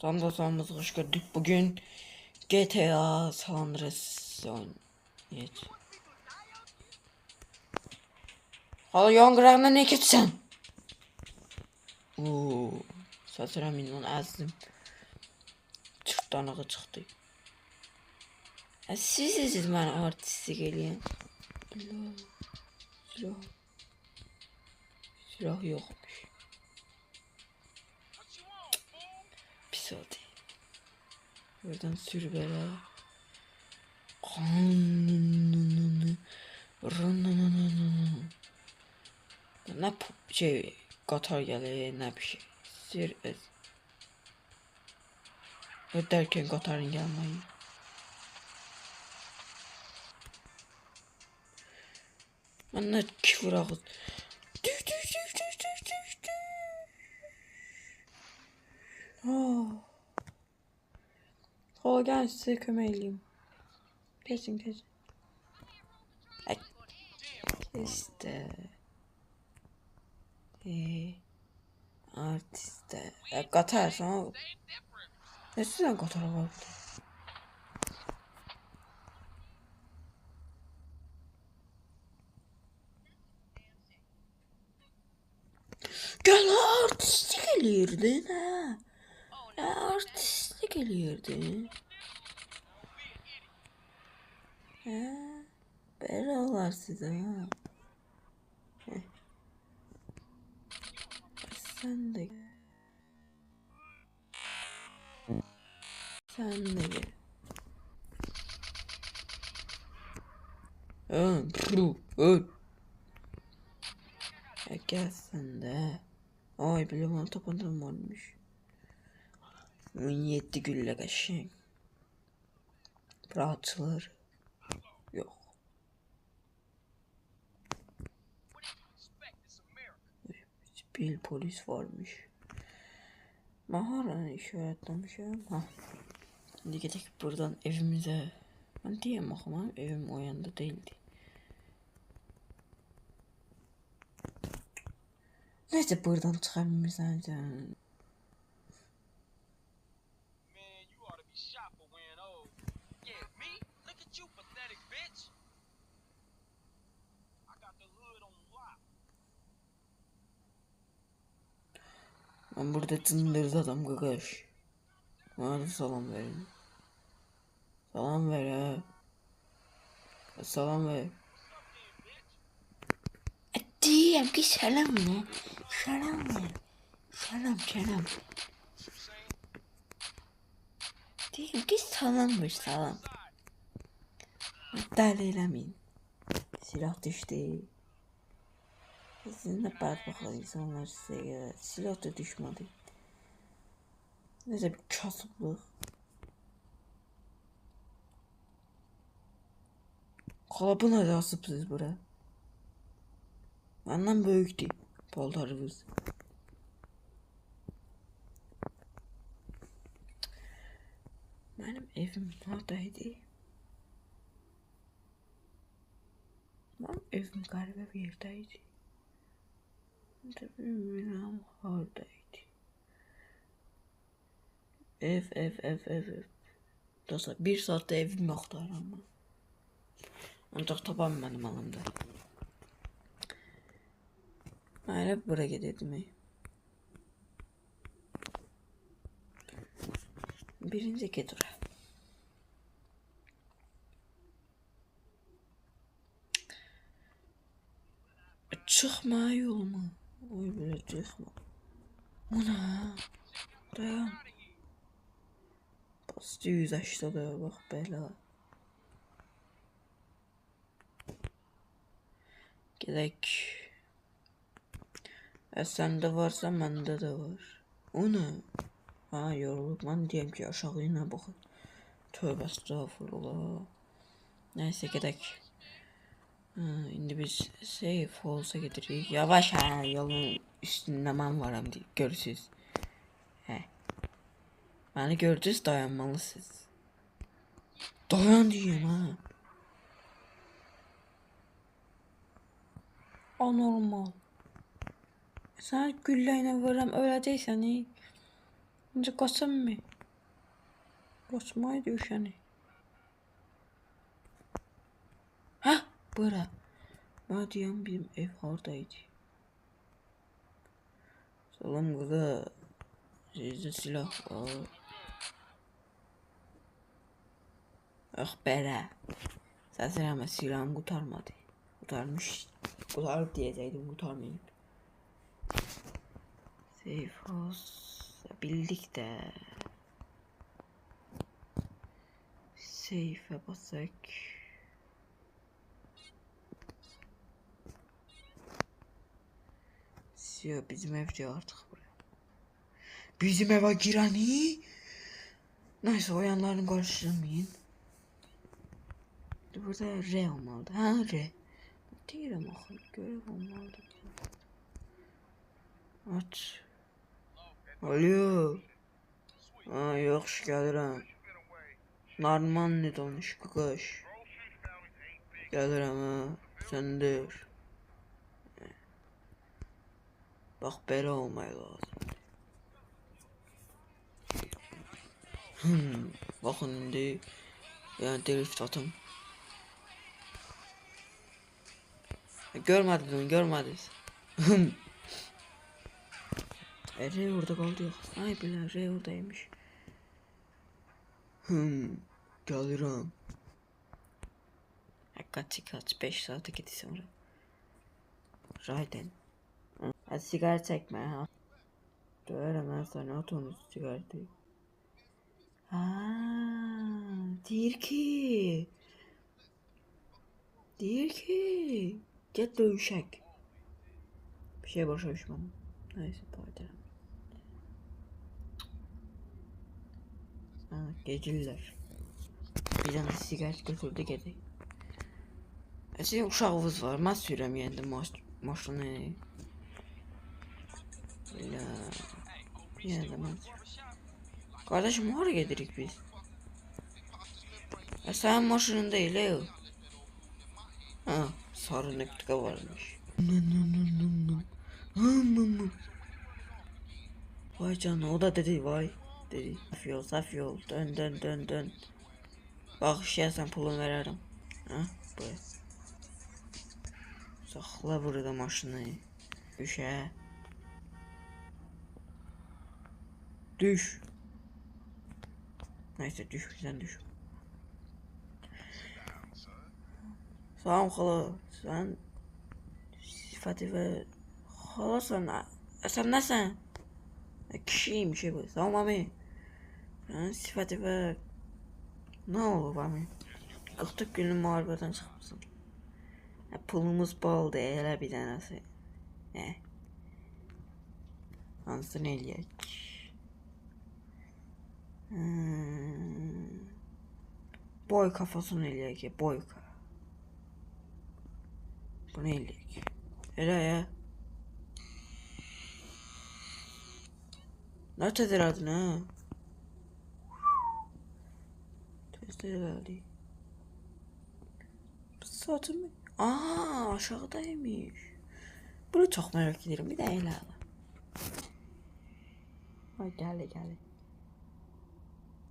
Tam da sonumuzu hoş gördük. Bugün GTA San Andreas oynayacağız. Hala yangırağına ne gitsen? Ooo. Saturamin onu azdım. Çırtdanağı çıxdı. Siz bana artistik eləyin. Silah. Silah yokmuş. Pis oldu. Buradan sür bela. Ne şey Qatar gəlir, ne bir şey. Sir derken Qatarın gəlməyi. Mən nə küfür ağız. Hala gel size kömək eləyim. Kesin. Ay. İşte. Artiste. Qatar sana. Ne sizden Qatar'a var burada? Gel artistik eləyirdin ha. Artistik eləyirdin. Belə olar sizə ha. Sen de gel. Gel sen de. Ay bile bana tabandım varmış. 17 gülle kaşın. Rahatçılar. Yok. Bir polis varmış. Maharanı işaretlemişim. Ha. Şimdi gidelim buradan evimize. Ben diyeyim ama evim o yanda değildi. Neyse buradan çıkabilmişsen sen. Ben burada cındırız adam gagaş. Bana da salam verin. Salam ver ha. Salam ver. Diyeyim ki selam ne? Selam ver. Selam. Diyeyim ki salam ver salam. İptal eylemeyin. Silah düştü. Sizinle bakın insanlar size silah da düşmedi. Neyse bir kasıblık. Kalıbı nerede asıpsınız buraya? Benden büyüktü paltarınız. Benim evim neredeydi? Benim evim galiba bir yerdeydi. Bilmiyorum oradaydı. Ev. Dostlar bir saatte evim yoktu ama. Ancak taban benim alımda. Ben hep buraya gidelim. Birinci gedura. Çıkma yoluma. Oy böyle çıkma. Ana. Dayan. Bastı 180'da bak bela. Gerek. Sende varsa bende de var. O ne? Ha yoruluk ben diyeyim ki aşağı yine bakın. Tövbe estağfurullah. Neyse gerek. Şimdi biz safe olsa getiririk. Yavaş ha yolun üstünde ben varım diye görürsünüz. He. Beni gördünüz dayanmalısınız. Dayan diyeyim ha. Anormal. Sen gülleyle varım öleceksen iyi. İnce kaçsam mı? Kaçmayı düşeni. Ha, bura. Ben diyorum bizim ev oradaydı. Salam kıza. Sizde silah var. Ah bere. Zaten ama silahım kurtarmadı. Kurtarmış. Kurtarıp diyecektim, kurtarmayayım. Safe house. Bildik de. Safe'e basak. Yok, bizim evde artık buraya. Bizim eve gireni. Neyse, o yanlarını karıştırmayın. Burada R olmalı. Ha, R. Değilim akıl. Görev olmalı. Aç. Alo. Ha, yok gəlirəm. Normal danış qış. Gəlirəm ha. Səndir. Bax belə olmaya lazım. Baxın indi. Yəni drift atım. Görmədiniz. R orada qaldı yox. Ay bilən R oradaymış. Gəlirəm. Kaç 5 saate gitti sonra. Raiden. Hadi sigara çekme ha. Döverim ben sana, at onu sigarayı. Değil ki. Get dövüşek. Bir şey boşa düşmanım. Neyse, pardon. Geceliler. Bir tane sigaret götürdü gedi. Sizin uşağınız var. Ben sürəm yendim maşını. Elə. Yenə də mən. Kardeşim, hara gedirik biz? Sənin maşının değil o. Ha, sarı nöqtə varmış. Vay canına, o da dedi vay. Dedi. Saf yol. Dön. Bak, işləyəsən pulunu verərəm. Ha, bu. Saxla burada maşını. Düşə. Düş. Neyse, sen düş. Salam xala. Sen sifəti və xalasan. Sən nəsən? Kişiyim şey bu. Salam ami. Sen sifəti və ne olub ami? 40 günlük müharibədən çıxmışsın. Pulumuz baldı elə bir dənəsi. Hansını eləyək? Boy kafasını eləyək. Boyka. Bunu eləyək. Elə ya. Nə tədir adın ha? Tezdə elədik. Saatı mı? Aşağıdaymış. Bunu çok merak ederim. Bir de ele ala. Ay gəli.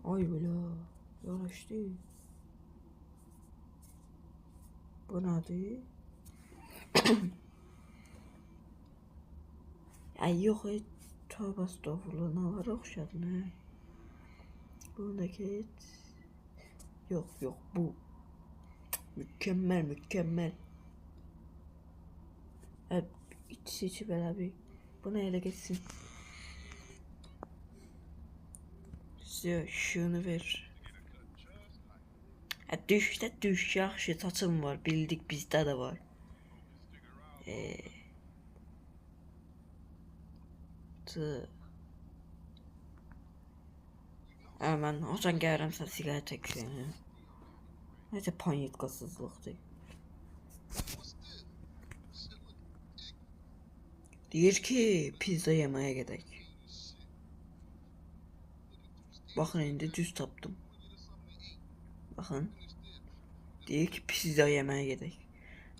Ay belə. Yanaşdı. Bu nədir? Ay yox, tövbə estağfurullah, nə var oxşadın hə? Bundakı yok bu. Mükemmel. İç seçip elə bir. Buna ele geçsin. Size şunu ver. Düş yaxşı, saçım var. Bildik, bizdə də var. Mən hocan gəlirəm, sən siqaret çəksin. Necə panyetkasızlıqdır. Deyir ki, pizza yemeye gedək. Baxın, indi düz tapdım. Baxın. Deyir ki, pizza yemeye gedək.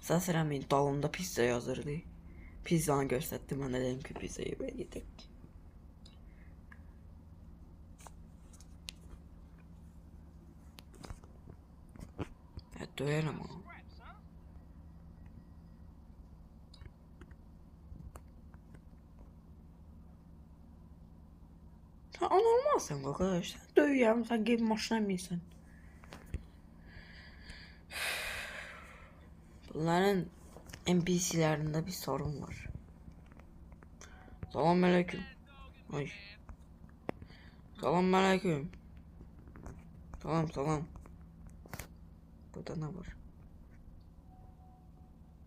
Səsirəmin dalında pizza yazırdı. Pizzanı göstərdim, mən dedim ki, pizza yemeye gedək. döver ama. Sen anormalsın arkadaş. Sen dövüyorum, sen gibi maşına mıysan? Bunların NPC'lerinde bir sorun var. Selamünaleyküm. Ay. Selamünaleyküm. Salam. Burada ne var?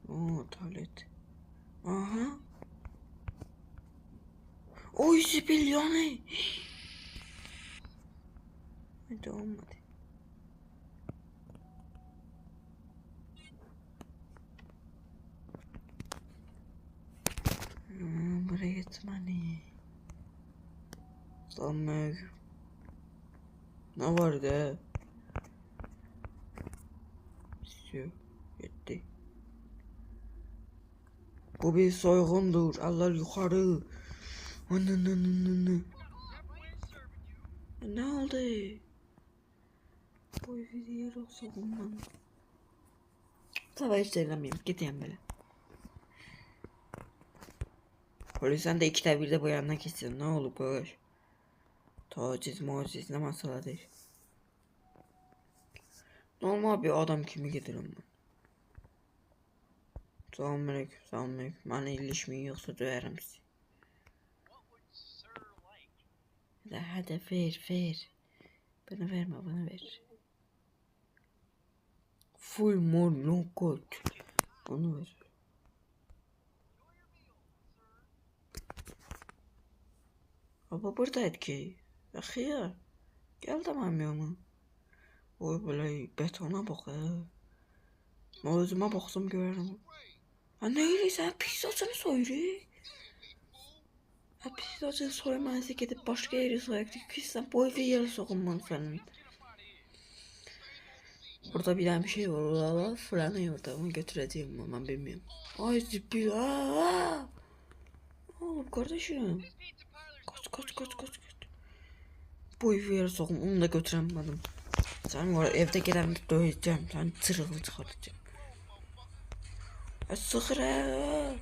Oo, tuvalet. Aha. Oy sipil yani. Hadi olmadı. Buraya gitmeni. Selamünaleyküm. Ne vardı? İstiyor. Gitti. Bu bir soygundur. Eller yukarı. Ananananana. Ne oldu? Bu video soğundan. Sabah hiç söylemeyeyim. Gideyim böyle. Polisten de 2'de 1'de bu yanına gitsin. Ne olur böyle. Taciz muciz ne masala değil. Normal bir adam kimi getirim ben. Selamünaleyküm. Bana ilişmeyi yoksa döverim sizi. Hadi ver. Bana verme, bana ver. Full mor no gold. Bunu ver. Ama buradaydı ki. Ya. Gel tamam ya mı? Oy böyle betona bak ya. Özüme baksam görürüm. Ha ne öyle sen pizzacını soyuru. Ha pizzacını soymazsa gidip başka yere soyaktı. Pizza boy ve yere sokulman senin. Burada bir tane bir şey var. Orada falan orada. Onu götüreceğim ama ben bilmiyorum. Ay zibil. Oğlum kardeşim. Kaç. Boy ve yere sokun. Onu da götüremedim. Sen var evde gelen döveceğim. Sen tırılı çıkartacağım. Sıkıra.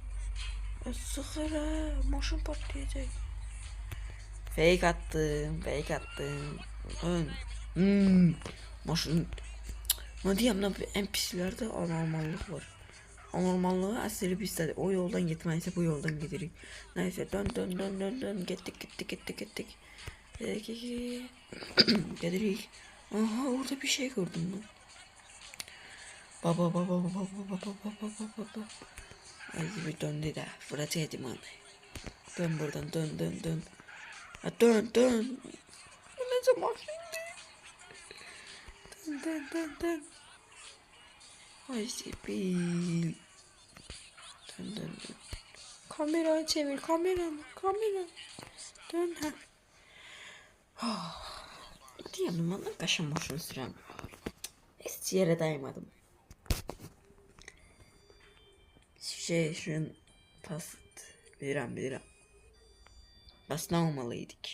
Maşın patlayacak. Fake attım. Maşın. Ne diyeyim lan NPC'lerde anormallık var. Anormallığı asırı bizde. O yoldan gitmezse bu yoldan giderik. Neyse dön. Gittik. Giderik. Aha orada bir şey gördüm ben. Baba. Ay bir döndü de. Fırlataydım onu. Dön buradan dön. Ha, dön. Ne zaman dön. Ay sipil. Dön. Kamerayı çevir kamera. Dön ha. Diyelim bana kaşınmışın süren. Hiç yere dayamadım. Şunun pas bilirim. Bas ne olmalıydık.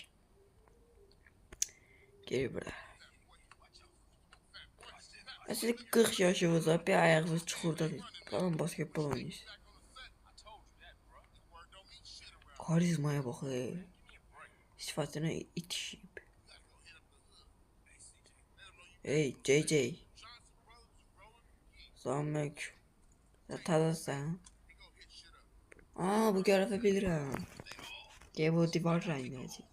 Geri bırak. Aslında 40 yaşımızda bir ayağımız çukurda falan basketbol oynuyoruz. Karizmaya bak ya. Sıfatına itişip. Hey JJ. Selamünaleyküm. Tadasın. Bu görevi bilirim. Gel bu divar renglecek.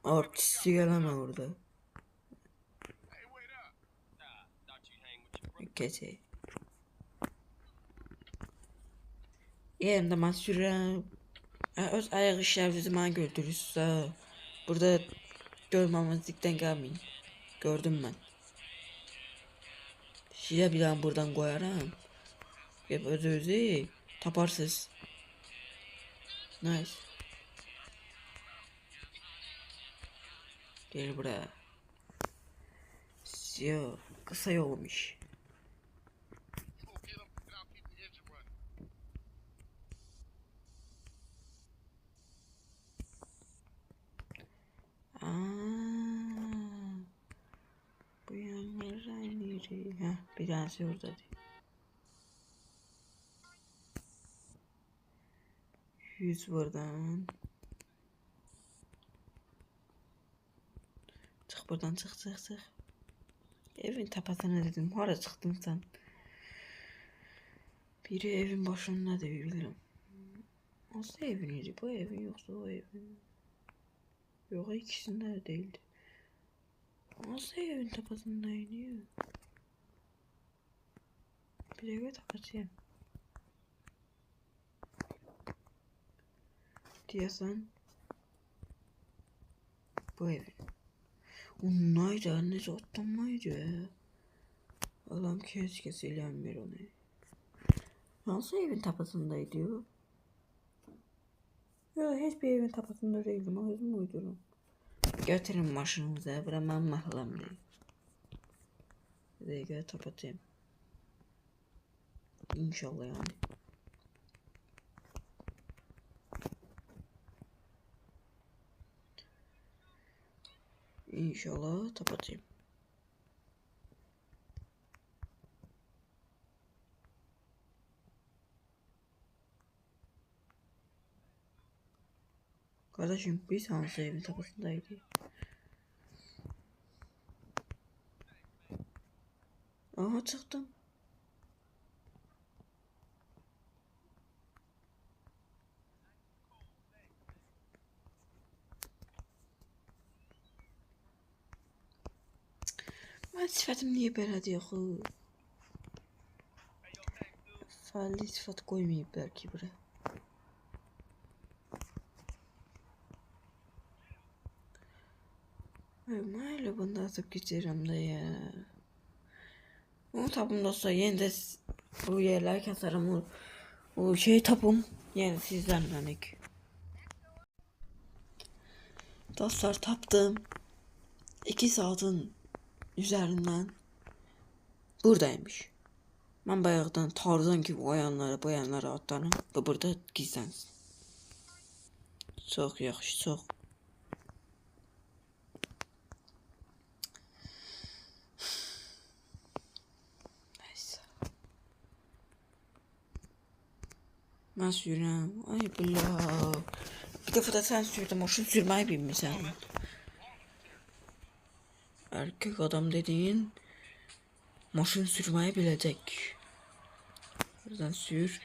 Artisti geleme orada. Gece. Yerimde ben sürəm. Öz ayak işlerinizi bana gördürürsə. Burada görmemezlikten gelmeyin. Gördüm ben. Size bir daha buradan koyarım. Hep özü taparsız. Nice. Gel buraya. Yo, kısa yolmuş. biri. Heh, bir tanesi oradadır. 100 buradan. Çık buradan, çık. Evin tapasına dedim. Hara çıktın sen? Biri evin başında da bilirim. Nasıl evin idi? Bu evin yoksa o evin. Yok, ikisinde de değildi. Nasıl evin tapasındaydı? Bir eve tapasıyım. Diyorsan bu evin. Onlaydı, annesi otlanmaydı. Allah'ım keşke silahım bir onu. Nasıl evin tapasındaydı? Ya hiçbir evin tapasında değildim. O yüzden uydurum. Götürün maşınımıza. Bura ben mahallam değil. Buraya göre tapatayım. İnşallah yani. İnşallah tapatayım. Kardeşim biz hangi evin tapasındaydı? Aha çıktım. Ben sıfatım niye böyle diyor? Faali sıfat koymayıp belki buraya. Öyle bunu atıp geçerim de ya. O tapım dostlar yine de bu yerler kasarım o şey tapım yani sizden örnek. Dostlar taptım. 2 saatin üzerinden buradaymış. Ben bayağıdan tarzan gibi bayanlara atlarım ve burada gizlensin. Çok yaxşı, çok. Neyse. Ben sürəm. Ay billah. Bir defa da sen sürdün, maşın sürmeyi bilmirsən. Erkek adam dediğin maşın sürmeyi bilecek. Buradan sür.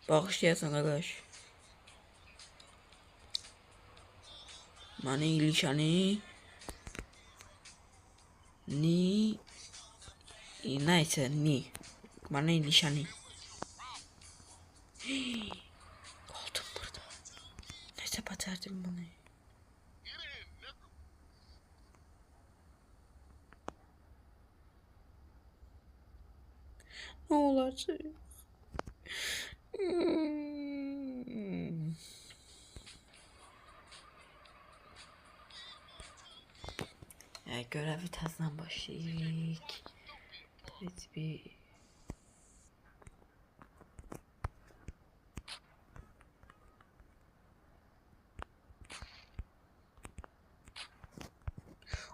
Bağışlayasın kardeş. Mani ilişani. Ni. Neyse ni. Bana ilişani. Kaldım burada. Neyse batardım bunu. Ne olacak? Ya görevi tezden başlayık. Evet bir...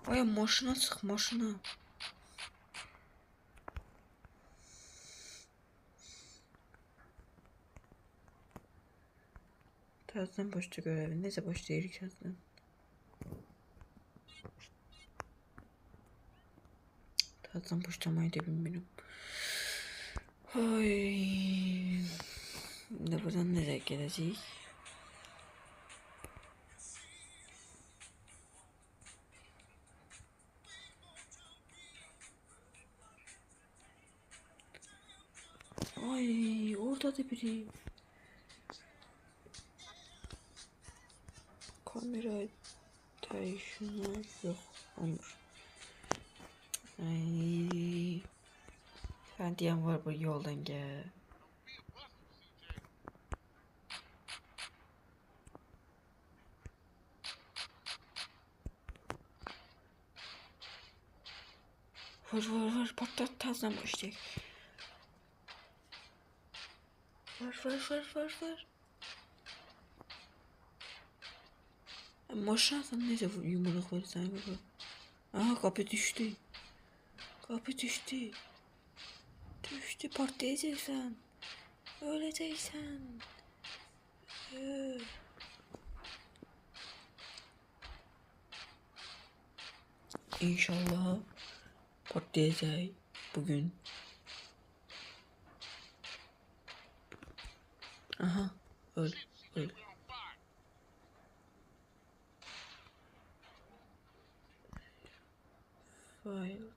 Ay maşına çık maşına. Tezden başta görevi. Neyse başlayırıq tezden. Tezden başlamayı da bilmiyorum. Ay. Ne buradan nereye gelecek? Ay orada da biri. Kamera değişimi yok. Olur. Ay. Ben diyen var bu yoldan gel. Vur patlat tazdan başlayacak. Vur. Maşallah neyse yumruk var sen vur. Aha kapı düştü. Kapı düştü. Düştü, patlayacaksın. Öleceksin. İnşallah patlayacak bugün. Aha, öl, öl. Failed.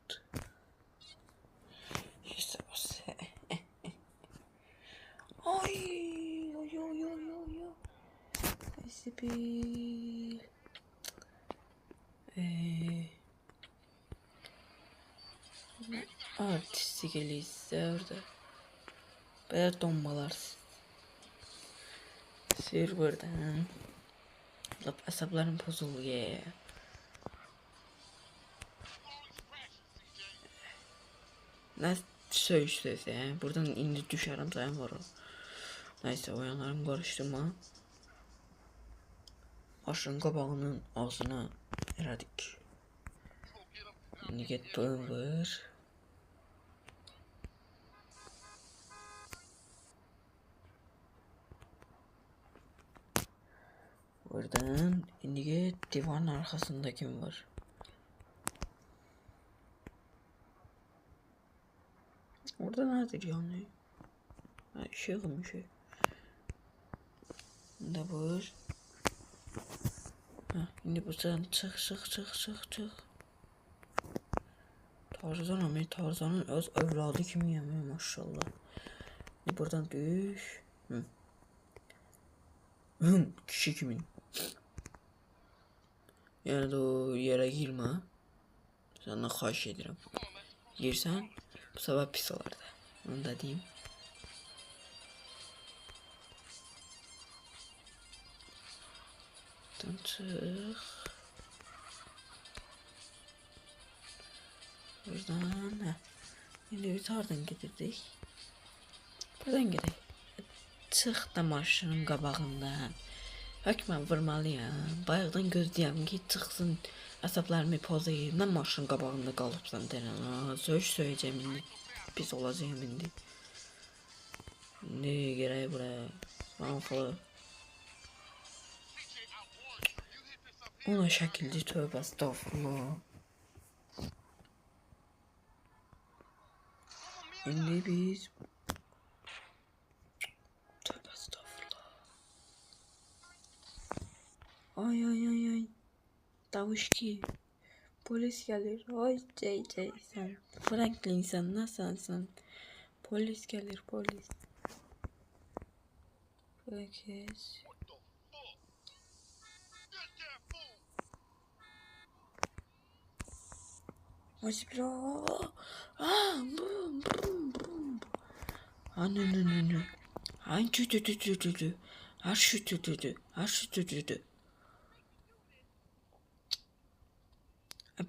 İşte bu se. Ay, oy oy oy oy oy. Esbil. Artistik elise orada. Böyle dombalar. Sür buradan. Asaplarım bozuluyor. Ne söylüyorsun ya? Buradan indi düşerim sayın var o. Neyse oyanlarım karıştırma. Aşın kabağının ağzına eradik. Şimdi get power. Buradan şimdi divanın arkasında kim var? Orada nedir yani? Şey olmuş. Da var. Şimdi buradan çık. Tarzan'ın öz evladı kimi yemiyor maşallah. Şimdi buradan düş. Kişi kimin? Yani de o yere girme. Senden xahiş edirəm. Girsən, bu sabah pis olardı. Onu da deyim. Buradan çıx. Buradan, İndi biz hardan getirdik? Buradan gedək. Çıx da maşının qabağından. Hökmən vurmalıyam. Bayaqdan gözləyəm ki, çıxsın. Əsəblərimi pozayım. Nə maşının qabağında qalıbsan deyirəm. Söyləyəcəm indi. Pis olacağım indi. İndi gerək buraya. Sanfalı. Ona şəkildə tövbə estağfurullah. İndi biz tövbə estağfurullah. Ay. Davuşki. Polis gelir. Ay sen. Franklin sen nasılsın? Polis gelir polis. Herkes. Masibra. Ne. Ay tü. Her şu tü.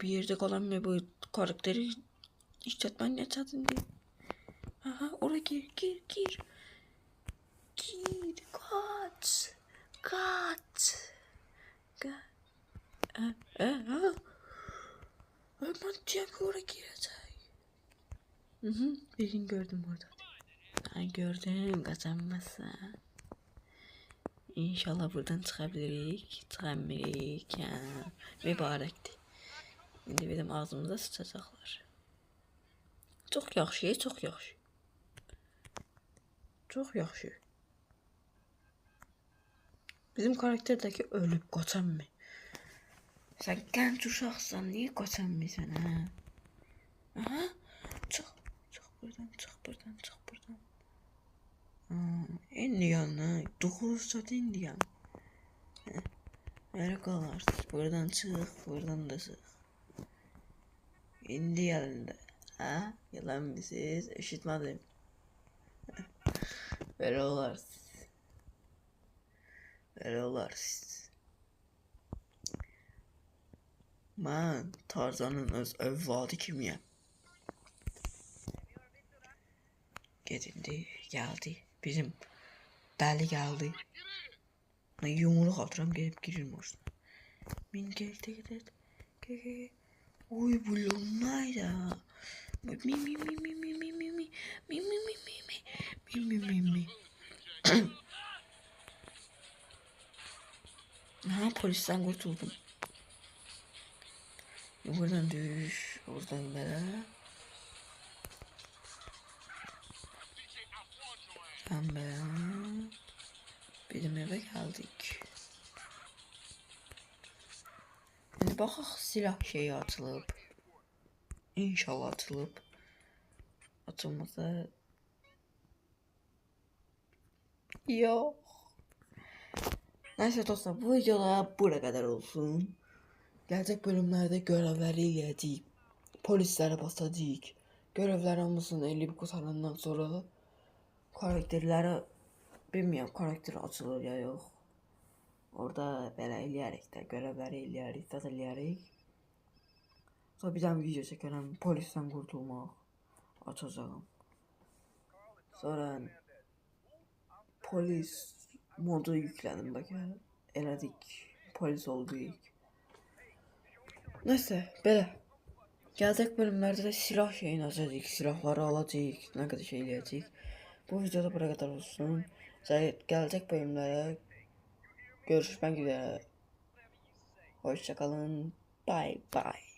Bir yerde kalan mı bu karakteri işletmen ne çatın diye. Aha oraya gir. Gir kaç. Ben diyeceğim ki oraya girecek. Birini gördüm orada. Ay gördüm kazanmazsa. İnşallah buradan çıkabilirik. Çıkamıyoruz ya. Mübarekti. İndi bizim ağzımıza sıçacaklar. Çok yaxşı. Çok yaxşı. Bizim karakterdeki ölüp kaçan mı? Sen genç uşaqsan, niye kaçan mı sen ha? Aha, çık buradan. İndi yanına, 9 saat indi yan. Nereye kalarsın? Buradan da çık. İndi yanında. Ha? Yalan mı siz? Eşitmedim. Böyle olarsın. Ben Tarzan'ın öz evladı kimiyim? Geldi. Bizim deli geldi. Yumruq atıram gelip girim olsun. Min gel. Oy bu lunayda. Mi mi mi mi mi mi mi mi mi mi mi mi mi mi mi. Ha, polisten kurtuldum. Buradan düş. Oradan böyle. Pembe. Bizim eve geldik. Şimdi baxaq silah şeyi açılıb. İnşallah açılıb. Açılmasa yok. Neyse dostlar, bu videoda buraya kadar olsun. Gelecek bölümlerde görevleri eləyəcəyik. Polislərə basacağıq. Görevlər hamısını eləyib qurtarandan sonra karakterləri bilmirəm, karakter açılır ya yox. Orada belə eləyərik də, görevləri eləyərik, zat eləyərik. Sonra bir dənə video çəkərəm, polisten qurtulmaq açacağım. Sonra polis modu yüklədim, bakın. Elədik, polis olduk. Neyse, belə. Gelecek bölümlerde de silah şeyini açacağız, silahları alacağız, ne kadar şey eləyəcəyik. Bu videoda buraya kadar olsun. Gelecek bölümlere görüşmek üzere. Hoşçakalın. Bye bye.